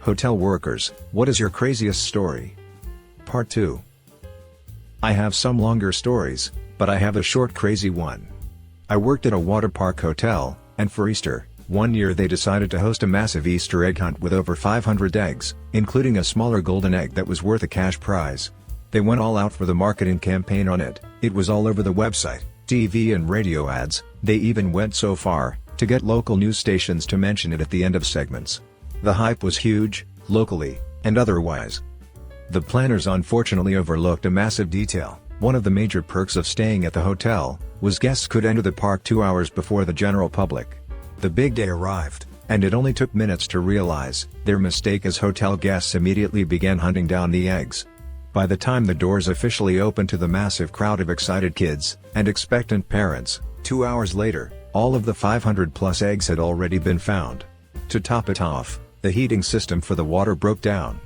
Hotel workers, what is your craziest story? Part 2. I have some longer stories, but I have a short crazy one. I worked at a water park hotel, and for Easter, one year they decided to host a massive Easter egg hunt with over 500 eggs, including a smaller golden egg that was worth a cash prize. They went all out for the marketing campaign on it. It was all over the website, TV and radio ads. They even went so far to get local news stations to mention it at the end of segments. The hype was huge, locally and otherwise. The planners unfortunately overlooked a massive detail. One of the major perks of staying at the hotel was guests could enter the park 2 hours before the general public. The big day arrived, and it only took minutes to realize their mistake as hotel guests immediately began hunting down the eggs. By the time the doors officially opened to the massive crowd of excited kids and expectant parents, 2 hours later, all of the 500+ eggs had already been found. To top it off, the heating system for the water broke down.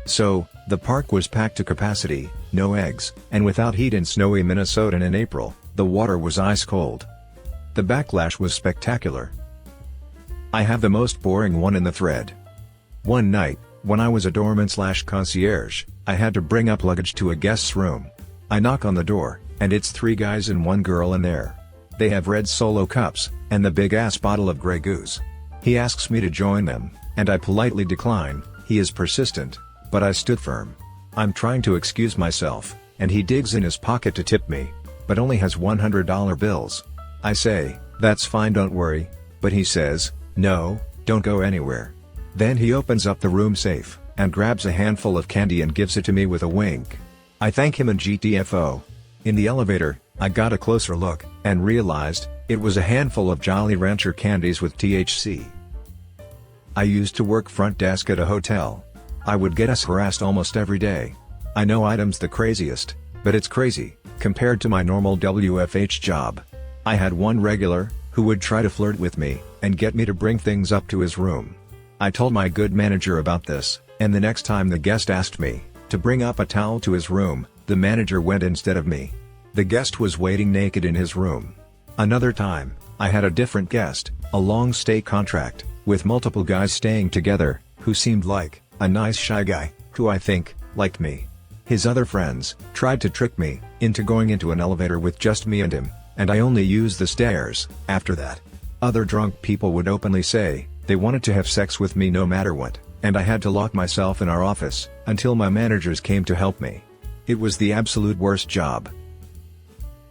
So, the park was packed to capacity, no eggs, and without heat in snowy Minnesota in April, the water was ice cold. The backlash was spectacular. I have the most boring one in the thread. One night, when I was a doorman/concierge, I had to bring up luggage to a guest's room. I knock on the door, and it's 3 guys and 1 girl in there. They have red Solo cups, and the big-ass bottle of Grey Goose. He asks me to join them, and I politely decline. He is persistent, but I stood firm. I'm trying to excuse myself, and he digs in his pocket to tip me, but only has $100 bills. I say, "That's fine, don't worry," but he says, "No, don't go anywhere." Then he opens up the room safe, and grabs a handful of candy and gives it to me with a wink. I thank him and GTFO. In the elevator, I got a closer look, and realized, it was a handful of Jolly Rancher candies with THC. I used to work front desk at a hotel. I would get harassed almost every day. I know item's the craziest, but it's crazy, compared to my normal WFH job. I had one regular, who would try to flirt with me, and get me to bring things up to his room. I told my good manager about this, and the next time the guest asked me to bring up a towel to his room, the manager went instead of me. The guest was waiting naked in his room. Another time, I had a different guest, a long stay contract, with multiple guys staying together, who seemed like a nice shy guy, who I think liked me. His other friends tried to trick me into going into an elevator with just me and him, and I only used the stairs. After that, other drunk people would openly say they wanted to have sex with me no matter what, and I had to lock myself in our office until my managers came to help me. It was the absolute worst job.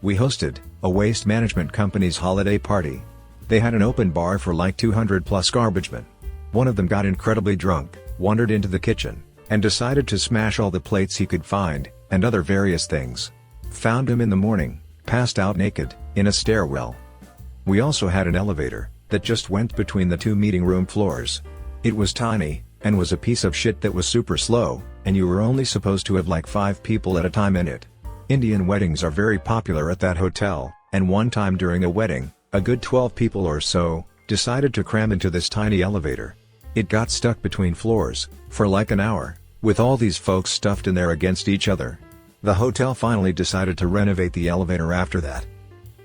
We hosted a waste management company's holiday party. They had an open bar for like 200+ garbage men. One of them got incredibly drunk, wandered into the kitchen, and decided to smash all the plates he could find, and other various things. Found him in the morning, passed out naked, in a stairwell. We also had an elevator that just went between the 2 meeting room floors. It was tiny, and was a piece of shit that was super slow, and you were only supposed to have like 5 people at a time in it. Indian weddings are very popular at that hotel, and one time during a wedding, a good 12 people or so decided to cram into this tiny elevator. It got stuck between floors for like an hour, with all these folks stuffed in there against each other. The hotel finally decided to renovate the elevator after that.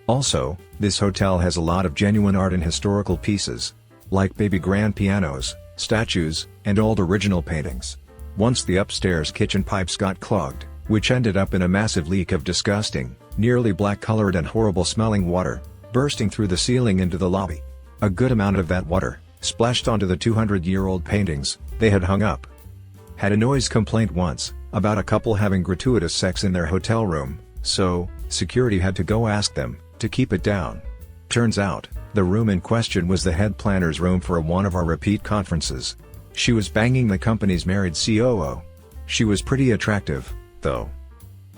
Also, this hotel has a lot of genuine art and historical pieces, like baby grand pianos, statues, and old original paintings. Once the upstairs kitchen pipes got clogged, which ended up in a massive leak of disgusting, nearly black-colored and horrible-smelling water, bursting through the ceiling into the lobby. A good amount of that water splashed onto the 200-year-old paintings they had hung up. Had a noise complaint once about a couple having gratuitous sex in their hotel room, so security had to go ask them to keep it down. Turns out, the room in question was the head planner's room for one of our repeat conferences. She was banging the company's married COO. She was pretty attractive, though.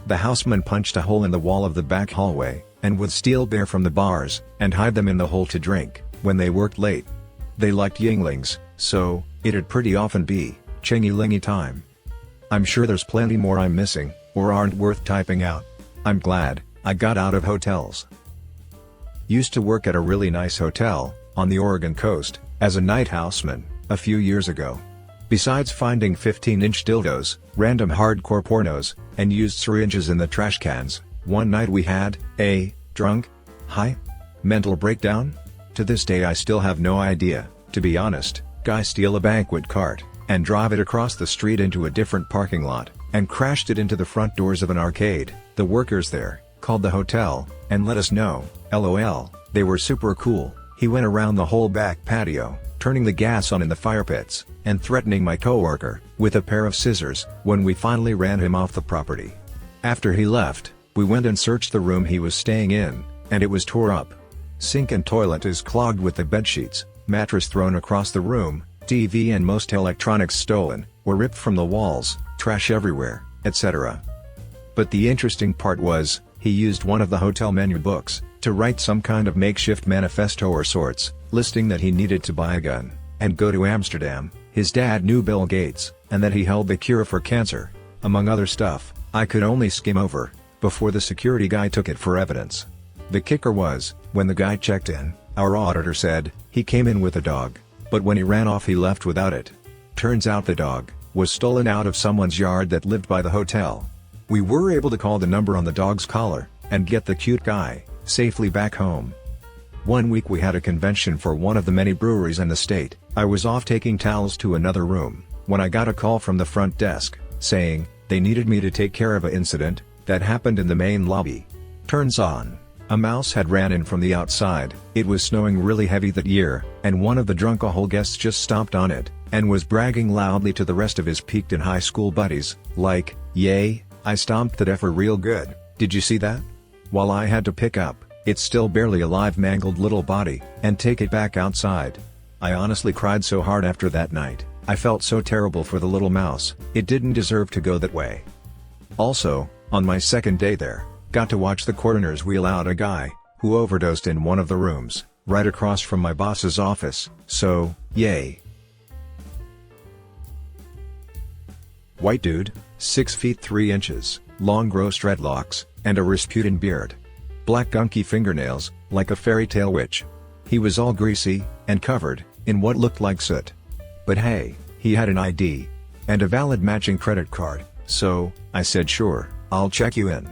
The houseman punched a hole in the wall of the back hallway, and would steal beer from the bars, and hide them in the hole to drink, when they worked late. They liked Yinglings, so it'd pretty often be chingy-lingy time. I'm sure there's plenty more I'm missing, or aren't worth typing out. I'm glad I got out of hotels. Used to work at a really nice hotel, on the Oregon coast, as a night houseman, a few years ago. Besides finding 15-inch dildos, random hardcore pornos, and used syringes in the trash cans, one night we had a high mental breakdown. To this day I still have no idea, to be honest. Guy steal a banquet cart, and drive it across the street into a different parking lot, and crashed it into the front doors of an arcade. The workers there called the hotel and let us know, LOL, they were super cool. He went around the whole back patio, turning the gas on in the fire pits, and threatening my coworker with a pair of scissors when we finally ran him off the property. After he left, we went and searched the room he was staying in, and it was tore up. Sink and toilet is clogged with the bedsheets, mattress thrown across the room, TV and most electronics stolen, or ripped from the walls, trash everywhere, etc. But the interesting part was, he used one of the hotel menu books to write some kind of makeshift manifesto or sorts, listing that he needed to buy a gun and go to Amsterdam. His dad knew Bill Gates, and that he held the cure for cancer, among other stuff I could only skim over before the security guy took it for evidence. The kicker was, when the guy checked in, our auditor said he came in with a dog, but when he ran off he left without it. Turns out the dog was stolen out of someone's yard that lived by the hotel. We were able to call the number on the dog's collar and get the cute guy safely back home. One week we had a convention for one of the many breweries in the state. I was off taking towels to another room when I got a call from the front desk saying they needed me to take care of an incident that happened in the main lobby. Turns on, a mouse had ran in from the outside. It was snowing really heavy that year, and one of the drunkahole guests just stomped on it and was bragging loudly to the rest of his peaked in high school buddies, like, "Yay, I stomped that effer real good, did you see that?" While I had to pick up its still barely alive mangled little body and take it back outside. I honestly cried so hard after that night. I felt so terrible for the little mouse. It didn't deserve to go that way. Also, on my second day there, got to watch the coroners wheel out a guy who overdosed in one of the rooms right across from my boss's office, so, yay. White dude, 6 feet 3 inches, long gross dreadlocks, and a Rasputin beard. Black gunky fingernails, like a fairy tale witch. He was all greasy and covered in what looked like soot. But hey, he had an ID and a valid matching credit card, so I said sure, I'll check you in.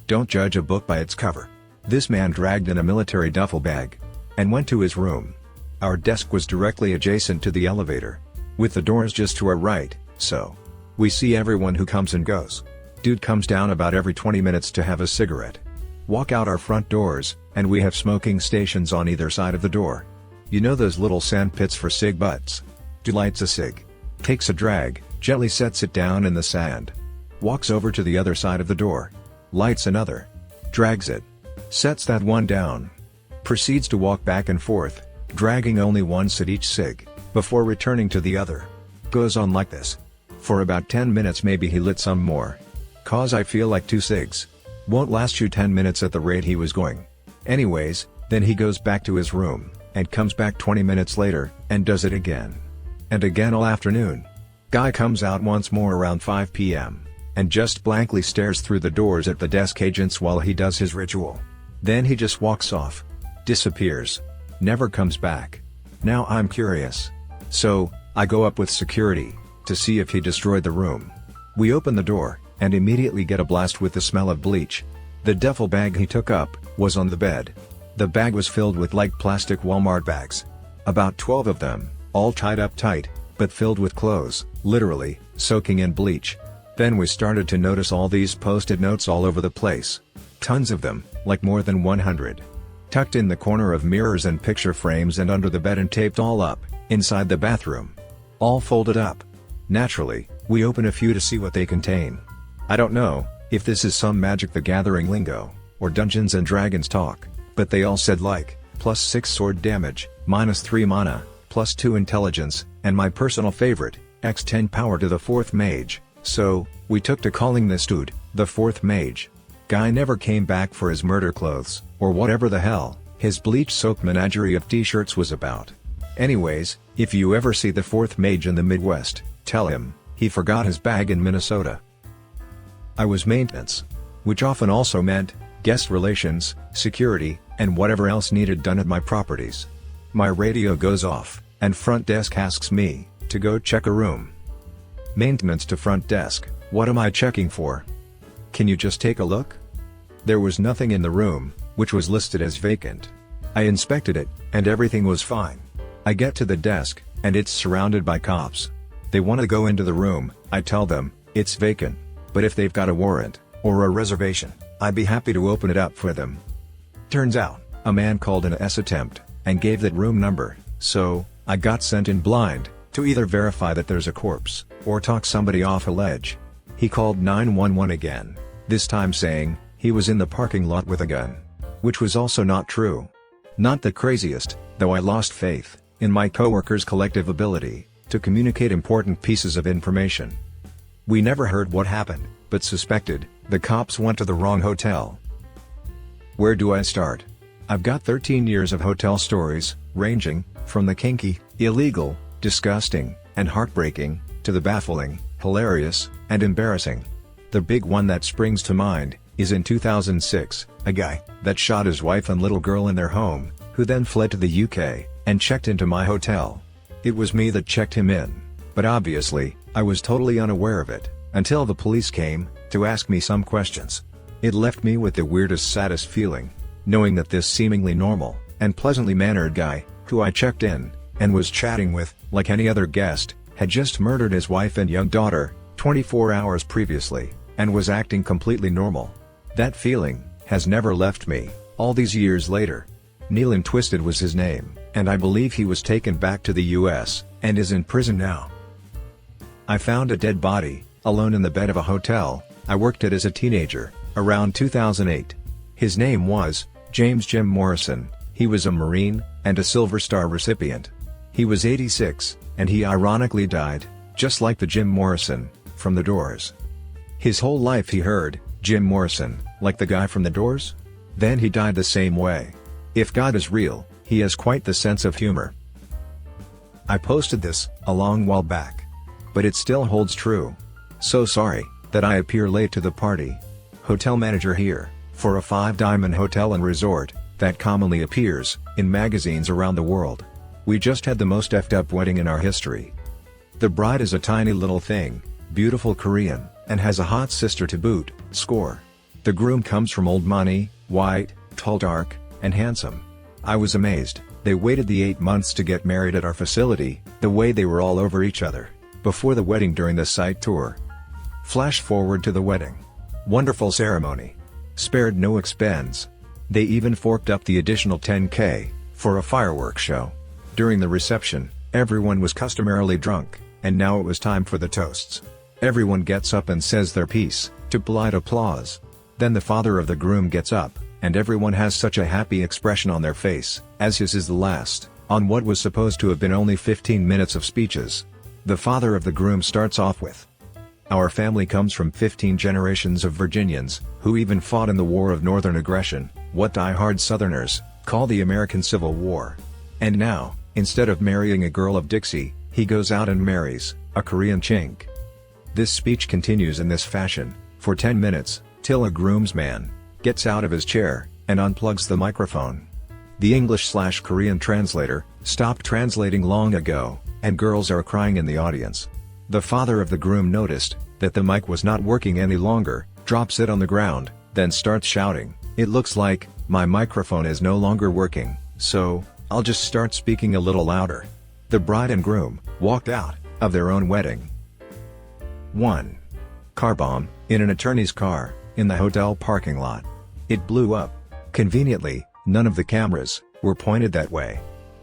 Don't judge a book by its cover. This man dragged in a military duffel bag and went to his room. Our desk was directly adjacent to the elevator, with the doors just to our right, so we see everyone who comes and goes. Dude comes down about every 20 minutes to have a cigarette. Walk out our front doors, and we have smoking stations on either side of the door. You know those little sand pits for cig butts? Dude lights a cig, takes a drag, gently sets it down in the sand. Walks over to the other side of the door. Lights another. Drags it. Sets that one down. Proceeds to walk back and forth, dragging only once at each cig, before returning to the other. Goes on like this. For about 10 minutes, maybe he lit some more. Cause I feel like 2 cigs won't last you 10 minutes at the rate he was going. Anyways, then he goes back to his room, and comes back 20 minutes later, and does it again. And again all afternoon. Guy comes out once more around 5 p.m. and just blankly stares through the doors at the desk agents while he does his ritual. Then he just walks off. Disappears. Never comes back. Now I'm curious. So, I go up with security to see if he destroyed the room. We open the door, and immediately get a blast with the smell of bleach. The duffel bag he took up was on the bed. The bag was filled with like plastic Walmart bags. About 12 of them, all tied up tight, but filled with clothes, literally, soaking in bleach. Then we started to notice all these post-it notes all over the place. Tons of them, like more than 100. Tucked in the corner of mirrors and picture frames and under the bed and taped all up, inside the bathroom. All folded up. Naturally, we open a few to see what they contain. I don't know if this is some Magic the Gathering lingo, or Dungeons and Dragons talk, but they all said like, +6 sword damage, -3 mana, +2 intelligence, and my personal favorite, x10 power to the 4th mage, so we took to calling this dude the 4th mage. Guy never came back for his murder clothes, or whatever the hell his bleach-soaked menagerie of t-shirts was about. Anyways, if you ever see the 4th mage in the Midwest, tell him he forgot his bag in Minnesota. I was maintenance, which often also meant guest relations, security, and whatever else needed done at my properties. My radio goes off, and front desk asks me to go check a room. Maintenance to front desk, what am I checking for? Can you just take a look? There was nothing in the room, which was listed as vacant. I inspected it, and everything was fine. I get to the desk, and it's surrounded by cops. They want to go into the room. I tell them, it's vacant. But if they've got a warrant, or a reservation, I'd be happy to open it up for them. Turns out, a man called an attempt, and gave that room number, so, I got sent in blind, to either verify that there's a corpse, or talk somebody off a ledge. He called 911 again, this time saying, he was in the parking lot with a gun. Which was also not true. Not the craziest, though I lost faith in my coworkers' collective ability to communicate important pieces of information. We never heard what happened, but suspected the cops went to the wrong hotel. Where do I start? I've got 13 years of hotel stories, ranging from the kinky, illegal, disgusting, and heartbreaking, to the baffling, hilarious, and embarrassing. The big one that springs to mind is in 2006, a guy that shot his wife and little girl in their home, who then fled to the UK, and checked into my hotel. It was me that checked him in, but obviously, I was totally unaware of it, until the police came to ask me some questions. It left me with the weirdest, saddest feeling, knowing that this seemingly normal, and pleasantly mannered guy, who I checked in, and was chatting with, like any other guest, had just murdered his wife and young daughter, 24 hours previously, and was acting completely normal. That feeling has never left me, all these years later. Neil Twisted was his name, and I believe he was taken back to the US, and is in prison now. I found a dead body, alone in the bed of a hotel I worked at as a teenager, around 2008. His name was James Jim Morrison. He was a Marine, and a Silver Star recipient. He was 86, and he ironically died, just like the Jim Morrison from The Doors. His whole life he heard, Jim Morrison, like the guy from The Doors? Then he died the same way. If God is real, he has quite the sense of humor. I posted this a long while back. But it still holds true. So sorry that I appear late to the party. Hotel manager here, for a 5-diamond hotel and resort, that commonly appears in magazines around the world. We just had the most effed up wedding in our history. The bride is a tiny little thing, beautiful Korean, and has a hot sister to boot. Score. The groom comes from old money, white, tall, dark, and handsome. I was amazed. They waited the 8 months to get married at our facility, the way they were all over each other, before the wedding during the site tour. Flash forward to the wedding. Wonderful ceremony. Spared no expense. They even forked up the additional $10K for a fireworks show. During the reception, everyone was customarily drunk, and now it was time for the toasts. Everyone gets up and says their piece, to polite applause. Then the father of the groom gets up, and everyone has such a happy expression on their face, as his is the last, on what was supposed to have been only 15 minutes of speeches. The father of the groom starts off with, "Our family comes from 15 generations of Virginians, who even fought in the War of Northern Aggression, what die-hard Southerners call the American Civil War. And now, instead of marrying a girl of Dixie, he goes out and marries a Korean chink." This speech continues in this fashion, for 10 minutes, till a groomsman gets out of his chair, and unplugs the microphone. The English/Korean translator stopped translating long ago, and girls are crying in the audience. The father of the groom noticed that the mic was not working any longer, drops it on the ground, then starts shouting, "It looks like my microphone is no longer working, so I'll just start speaking a little louder." The bride and groom walked out of their own wedding. 1. Car bomb in an attorney's car in the hotel parking lot. It blew up. Conveniently, none of the cameras were pointed that way.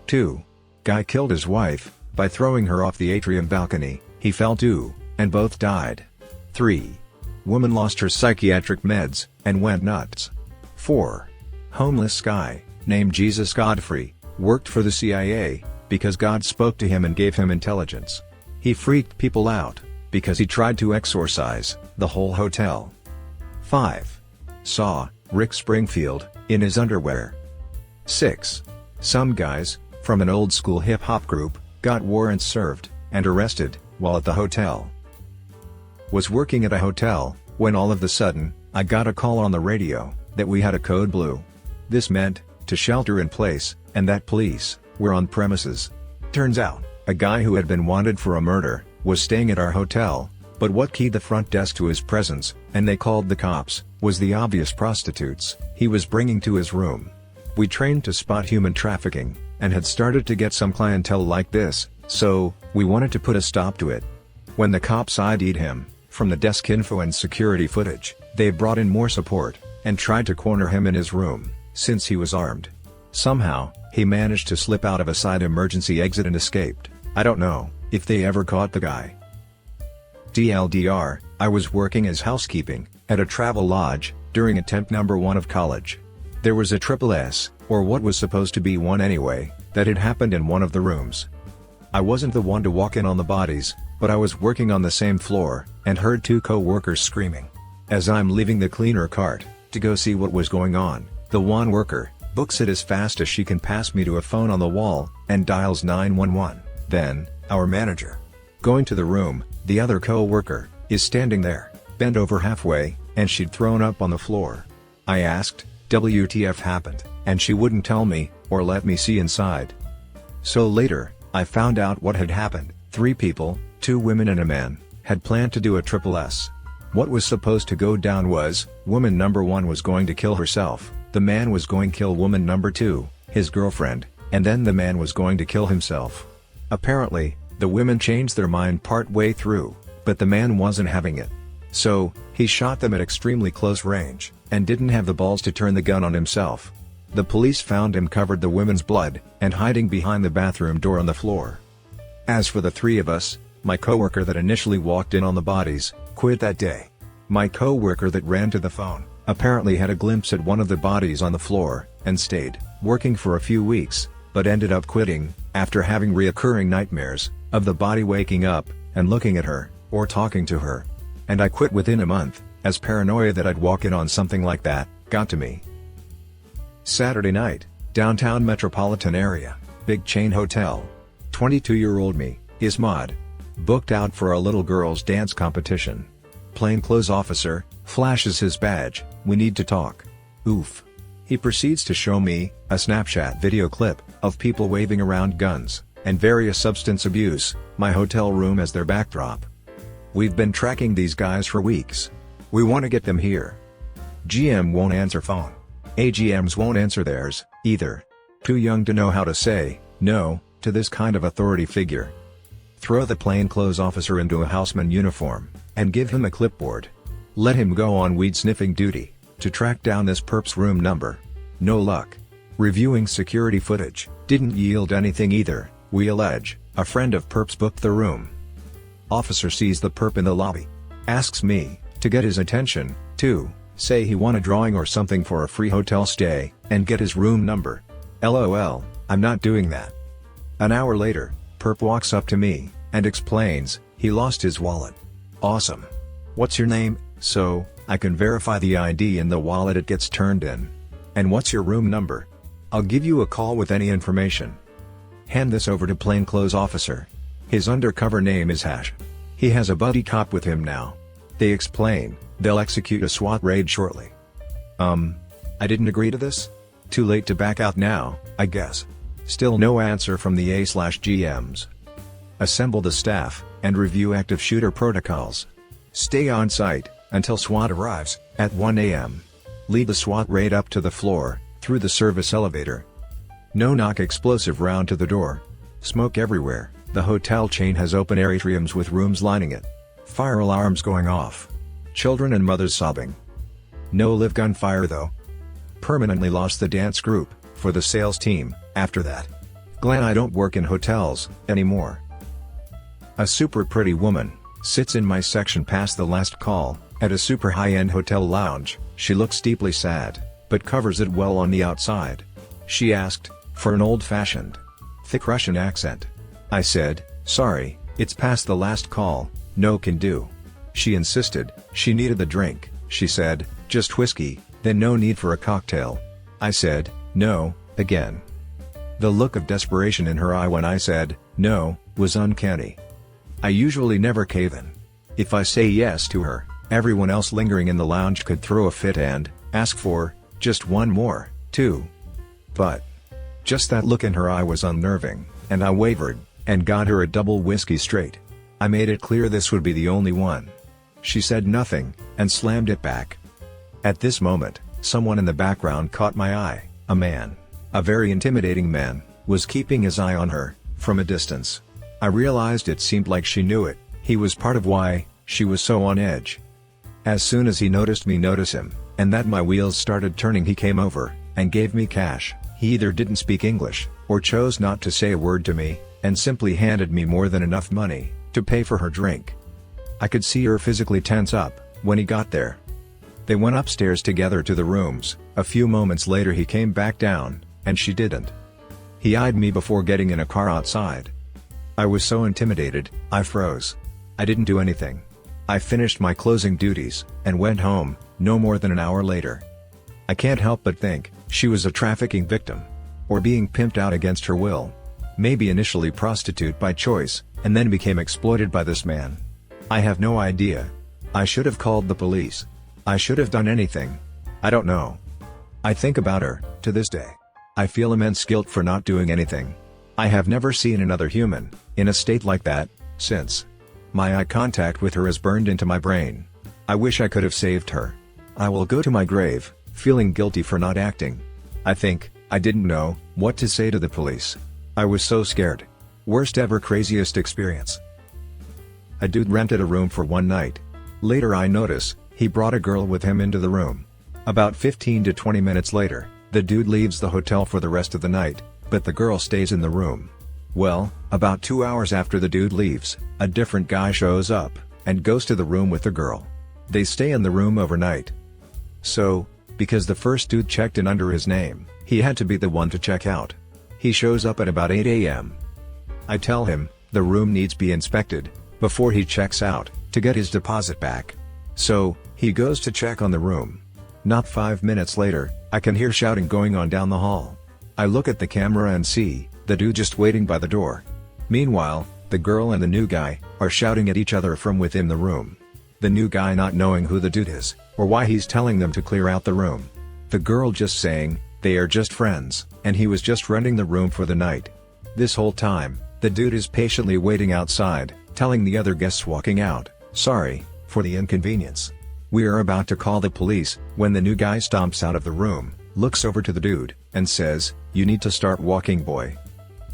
2. Guy killed his wife by throwing her off the atrium balcony. He fell too, and both died. 3. Woman lost her psychiatric meds and went nuts. 4. Homeless guy named Jesus Godfrey worked for the CIA because God spoke to him and gave him intelligence. He freaked people out because he tried to exorcise the whole hotel. 5. Saw Rick Springfield in his underwear. 6. Some guys from an old school hip hop group got warrants served and arrested while at the hotel. Was working at a hotel when all of a sudden I got a call on the radio that we had a code blue. This meant to shelter in place and that police were on premises. Turns out a guy who had been wanted for a murder was staying at our hotel, but what keyed the front desk to his presence, and they called the cops, was the obvious prostitutes he was bringing to his room. We trained to spot human trafficking, and had started to get some clientele like this, so we wanted to put a stop to it. When the cops ID'd him, from the desk info and security footage, they brought in more support, and tried to corner him in his room, since he was armed. Somehow, he managed to slip out of a side emergency exit and escaped. I don't know if they ever caught the guy. TLDR, I was working as housekeeping at a travel lodge during attempt number 1 of college. There was a triple S, or what was supposed to be one anyway, that had happened in one of the rooms. I wasn't the one to walk in on the bodies, but I was working on the same floor, and heard 2 co-workers screaming. As I'm leaving the cleaner cart to go see what was going on, the one worker books it as fast as she can past me to a phone on the wall, and dials 911. Then, our manager. Going to the room, the other co-worker is standing there, bent over halfway, and she'd thrown up on the floor. I asked, WTF happened, and she wouldn't tell me, or let me see inside. So later, I found out what had happened. 3 people, 2 women and a man, had planned to do a triple S. What was supposed to go down was, woman number 1 was going to kill herself, the man was going to kill woman number 2, his girlfriend, and then the man was going to kill himself. Apparently, the women changed their mind part way through, but the man wasn't having it. So, he shot them at extremely close range, and didn't have the balls to turn the gun on himself. The police found him covered the women's blood, and hiding behind the bathroom door on the floor. As for the 3 of us, my coworker that initially walked in on the bodies, quit that day. My coworker that ran to the phone, apparently had a glimpse at one of the bodies on the floor, and stayed working for a few weeks, but ended up quitting, after having reoccurring nightmares of the body waking up, and looking at her, or talking to her. And I quit within a month, as paranoia that I'd walk in on something like that got to me. Saturday night, downtown metropolitan area, big chain hotel. 22-year-old me, Ismad. Booked out for a little girl's dance competition. Plainclothes officer flashes his badge, we need to talk. Oof. He proceeds to show me a Snapchat video clip of people waving around guns and various substance abuse, my hotel room as their backdrop. We've been tracking these guys for weeks. We want to get them here. GM won't answer phone. AGMs won't answer theirs, either. Too young to know how to say no to this kind of authority figure. Throw the plainclothes officer into a houseman uniform, and give him a clipboard. Let him go on weed-sniffing duty, to track down this perp's room number. No luck. Reviewing security footage didn't yield anything either, we allege. A friend of perp's booked the room. Officer sees the perp in the lobby. Asks me to get his attention, to say he won a drawing or something for a free hotel stay, and get his room number. LOL, I'm not doing that. An hour later, perp walks up to me, and explains he lost his wallet. Awesome. What's your name, so I can verify the ID in the wallet it gets turned in? And what's your room number? I'll give you a call with any information. Hand this over to plainclothes officer. His undercover name is Hash. He has a buddy cop with him now. They explain they'll execute a SWAT raid shortly. I didn't agree to this? Too late to back out now, I guess. Still no answer from the A/GMs. Assemble the staff, and review active shooter protocols. Stay on site until SWAT arrives, at 1 a.m. Lead the SWAT raid up to the floor, through the service elevator. No knock explosive round to the door. Smoke everywhere, the hotel chain has open atriums with rooms lining it. Fire alarms going off. Children and mothers sobbing. No live gunfire though. Permanently lost the dance group, for the sales team, after that. Glad I don't work in hotels, anymore. A super pretty woman sits in my section past the last call, at a super high-end hotel lounge. She looks deeply sad, but covers it well on the outside. She asked for an old-fashioned, thick Russian accent. I said, sorry, it's past the last call, no can do. She insisted she needed the drink. She said, just whiskey, then no need for a cocktail. I said, no, again. The look of desperation in her eye when I said, no, was uncanny. I usually never cave in. If I say yes to her, everyone else lingering in the lounge could throw a fit and ask for just one more, too. But just that look in her eye was unnerving, and I wavered, and got her a double whiskey straight. I made it clear this would be the only one. She said nothing, and slammed it back. At this moment, someone in the background caught my eye. A man, a very intimidating man, was keeping his eye on her, from a distance. I realized it seemed like she knew it. He was part of why she was so on edge. As soon as he noticed me notice him, and that my wheels started turning, he came over and gave me cash. He either didn't speak English, or chose not to say a word to me, and simply handed me more than enough money to pay for her drink. I could see her physically tense up when he got there. They went upstairs together to the rooms. A few moments later he came back down, and she didn't. He eyed me before getting in a car outside. I was so intimidated, I froze. I didn't do anything. I finished my closing duties, and went home, no more than an hour later. I can't help but think, she was a trafficking victim. Or being pimped out against her will. Maybe initially prostitute by choice, and then became exploited by this man. I have no idea. I should have called the police. I should have done anything. I don't know. I think about her, to this day. I feel immense guilt for not doing anything. I have never seen another human in a state like that since. My eye contact with her is burned into my brain. I wish I could have saved her. I will go to my grave, feeling guilty for not acting. I think I didn't know what to say to the police. I was so scared. Worst ever craziest experience. A dude rented a room for one night. Later I notice, he brought a girl with him into the room. About 15 to 20 minutes later, the dude leaves the hotel for the rest of the night, but the girl stays in the room. Well, about 2 hours after the dude leaves, a different guy shows up, and goes to the room with the girl. They stay in the room overnight. So, because the first dude checked in under his name, he had to be the one to check out. He shows up at about 8 a.m. I tell him, the room needs be inspected, before he checks out, to get his deposit back. So, he goes to check on the room. Not 5 minutes later, I can hear shouting going on down the hall. I look at the camera and see the dude just waiting by the door. Meanwhile, the girl and the new guy are shouting at each other from within the room. The new guy not knowing who the dude is, or why he's telling them to clear out the room. The girl just saying, they are just friends, and he was just renting the room for the night. This whole time, the dude is patiently waiting outside, telling the other guests walking out, sorry for the inconvenience. We are about to call the police, when the new guy stomps out of the room, looks over to the dude, and says, you need to start walking, boy.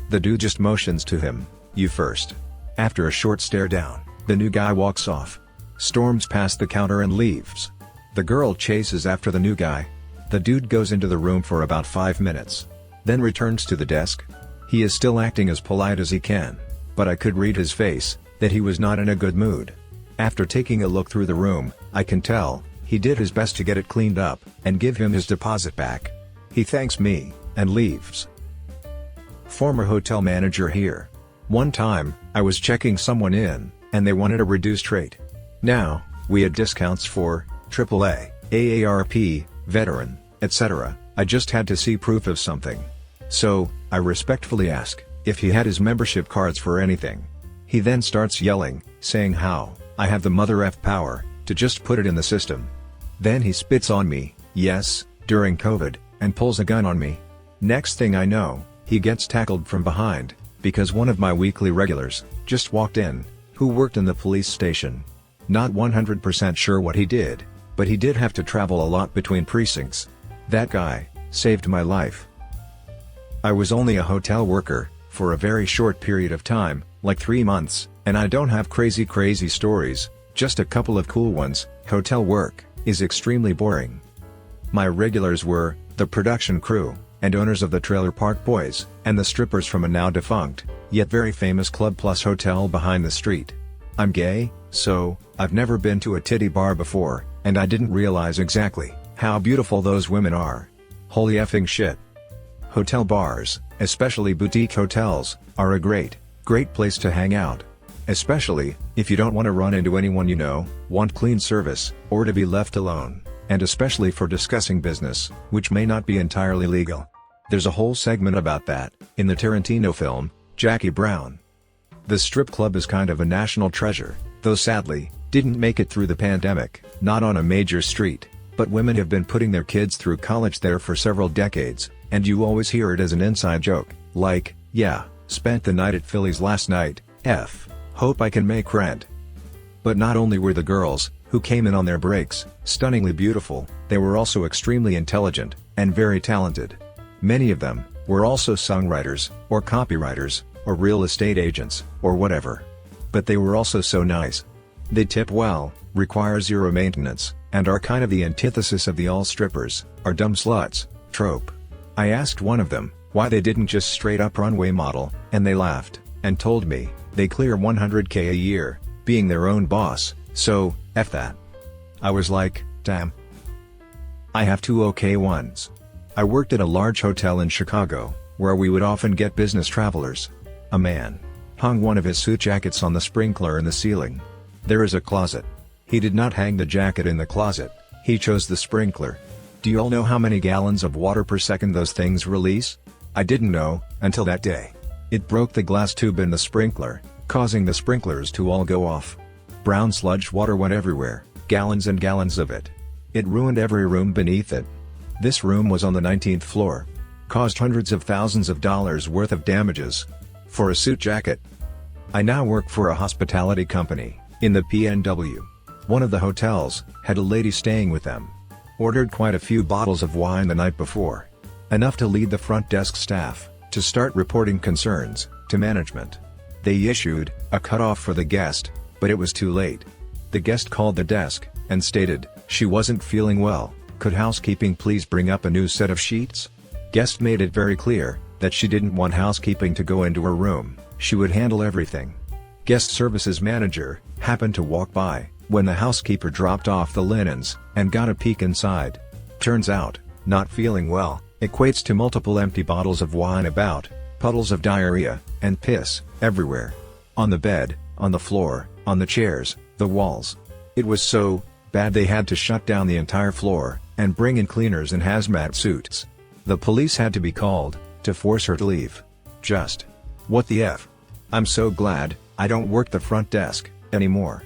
The dude just motions to him, you first. After a short stare down, the new guy walks off. Storms past the counter and leaves. The girl chases after the new guy. The dude goes into the room for about 5 minutes. Then returns to the desk. He is still acting as polite as he can, but I could read his face, that he was not in a good mood. After taking a look through the room, I can tell, he did his best to get it cleaned up, and give him his deposit back. He thanks me, and leaves. Former hotel manager here. One time, I was checking someone in, and they wanted a reduced rate. Now, we had discounts for AAA, AARP, veteran, etc. I just had to see proof of something. So, I respectfully ask if he had his membership cards for anything. He then starts yelling, saying how I have the mother F power to just put it in the system. Then he spits on me, yes, during COVID, and pulls a gun on me. Next thing I know, he gets tackled from behind, because one of my weekly regulars just walked in, who worked in the police station. Not 100% sure what he did, but he did have to travel a lot between precincts. That guy saved my life. I was only a hotel worker for a very short period of time, like 3 months, and I don't have crazy stories, just a couple of cool ones. Hotel work is extremely boring. My regulars were the production crew, and owners of the Trailer Park Boys, and the strippers from a now defunct, yet very famous Club Plus hotel behind the street. I'm gay, so I've never been to a titty bar before, and I didn't realize exactly how beautiful those women are. Holy effing shit. Hotel bars, especially boutique hotels, are a great place to hang out. Especially if you don't want to run into anyone you know, want clean service, or to be left alone, and especially for discussing business, which may not be entirely legal. There's a whole segment about that in the Tarantino film, Jackie Brown. The strip club is kind of a national treasure, though sadly, didn't make it through the pandemic, not on a major street, but women have been putting their kids through college there for several decades, and you always hear it as an inside joke, like, yeah, spent the night at Philly's last night, hope I can make rent. But not only were the girls, who came in on their breaks, stunningly beautiful, they were also extremely intelligent, and very talented. Many of them were also songwriters, or copywriters, or real estate agents, or whatever. But they were also so nice. They tip well, require zero maintenance, and are kind of the antithesis of the all strippers are dumb sluts trope. I asked one of them why they didn't just straight up runway model, and they laughed, and told me they clear $100K a year, being their own boss, so, F that. I was like, damn. I have two okay ones. I worked at a large hotel in Chicago, where we would often get business travelers. A man hung one of his suit jackets on the sprinkler in the ceiling. There is a closet. He did not hang the jacket in the closet, he chose the sprinkler. Do you all know how many gallons of water per second those things release? I didn't know, until that day. It broke the glass tube in the sprinkler, causing the sprinklers to all go off. Brown sludge water went everywhere, gallons and gallons of it. It ruined every room beneath it. This room was on the 19th floor. Caused hundreds of thousands of dollars worth of damages. For a suit jacket. I now work for a hospitality company, in the PNW. One of the hotels had a lady staying with them. Ordered quite a few bottles of wine the night before. Enough to lead the front desk staff to start reporting concerns to management. They issued a cutoff for the guest, but it was too late. The guest called the desk and stated she wasn't feeling well. Could housekeeping please bring up a new set of sheets? Guest made it very clear that she didn't want housekeeping to go into her room, she would handle everything. Guest services manager happened to walk by when the housekeeper dropped off the linens and got a peek inside. Turns out, not feeling well equates to multiple empty bottles of wine about, puddles of diarrhea, and piss everywhere. On the bed, on the floor, on the chairs, the walls. It was so bad they had to shut down the entire floor and bring in cleaners in hazmat suits. The police had to be called to force her to leave. Just what the F? I'm so glad I don't work the front desk anymore.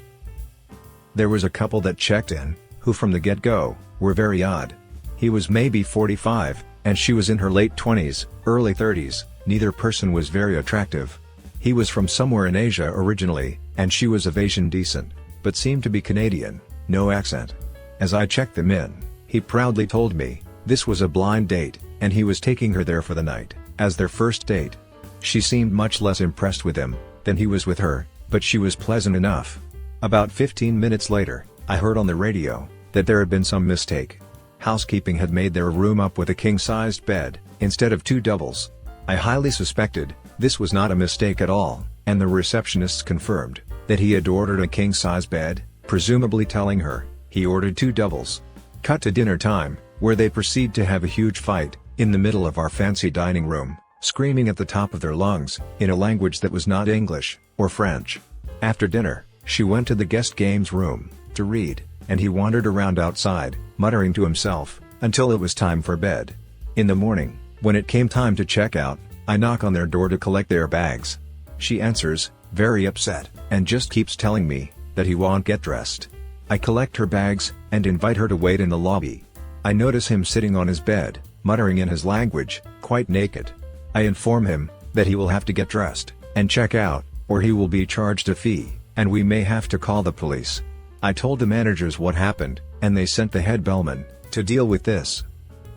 There was a couple that checked in, who from the get-go were very odd. He was maybe 45, and she was in her late 20s, early 30s, neither person was very attractive. He was from somewhere in Asia originally, and she was of Asian descent, but seemed to be Canadian, no accent. As I checked them in, he proudly told me this was a blind date, and he was taking her there for the night, as their first date. She seemed much less impressed with him than he was with her, but she was pleasant enough. About 15 minutes later, I heard on the radio that there had been some mistake. Housekeeping had made their room up with a king-sized bed, instead of two doubles. I highly suspected this was not a mistake at all, and the receptionists confirmed that he had ordered a king-size bed, presumably telling her he ordered two doubles. Cut to dinner time, where they proceed to have a huge fight in the middle of our fancy dining room, screaming at the top of their lungs in a language that was not English or French. After dinner, she went to the guest games room to read, and he wandered around outside, muttering to himself, until it was time for bed. In the morning, when it came time to check out, I knock on their door to collect their bags. She answers, very upset, and just keeps telling me that he won't get dressed. I collect her bags, and invite her to wait in the lobby. I notice him sitting on his bed, muttering in his language, quite naked. I inform him that he will have to get dressed and check out, or he will be charged a fee, and we may have to call the police. I told the managers what happened, and they sent the head bellman to deal with this.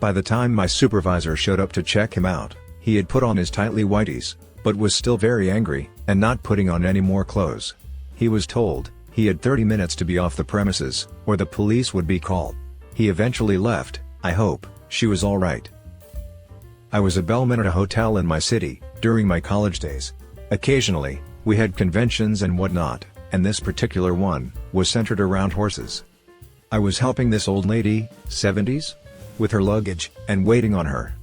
By the time my supervisor showed up to check him out, he had put on his tightly whities, but was still very angry, and not putting on any more clothes. He was told he had 30 minutes to be off the premises, or the police would be called. He eventually left. I hope she was alright. I was a bellman at a hotel in my city during my college days. Occasionally, we had conventions and whatnot, and this particular one was centered around horses. I was helping this old lady, 70s, with her luggage, and waiting on her.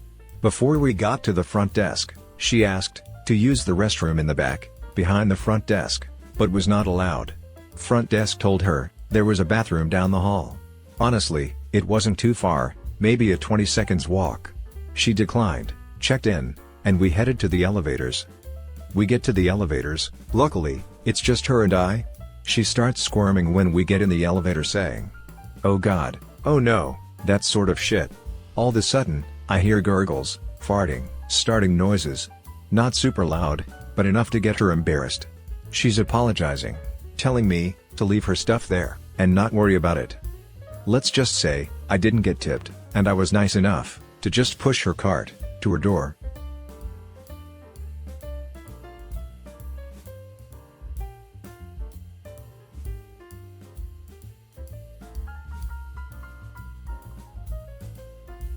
Before we got to the front desk, she asked to use the restroom in the back, behind the front desk, but was not allowed. Front desk told her there was a bathroom down the hall. Honestly, it wasn't too far, maybe a 20 seconds walk. She declined, checked in, and we headed to the elevators. We get to the elevators, luckily, it's just her and I. She starts squirming when we get in the elevator saying, "Oh God, oh no, that sort of shit." All of a sudden, I hear gurgles, farting, starting noises. Not super loud, but enough to get her embarrassed. She's apologizing, telling me to leave her stuff there, and not worry about it. Let's just say, I didn't get tipped, and I was nice enough to just push her cart to her door.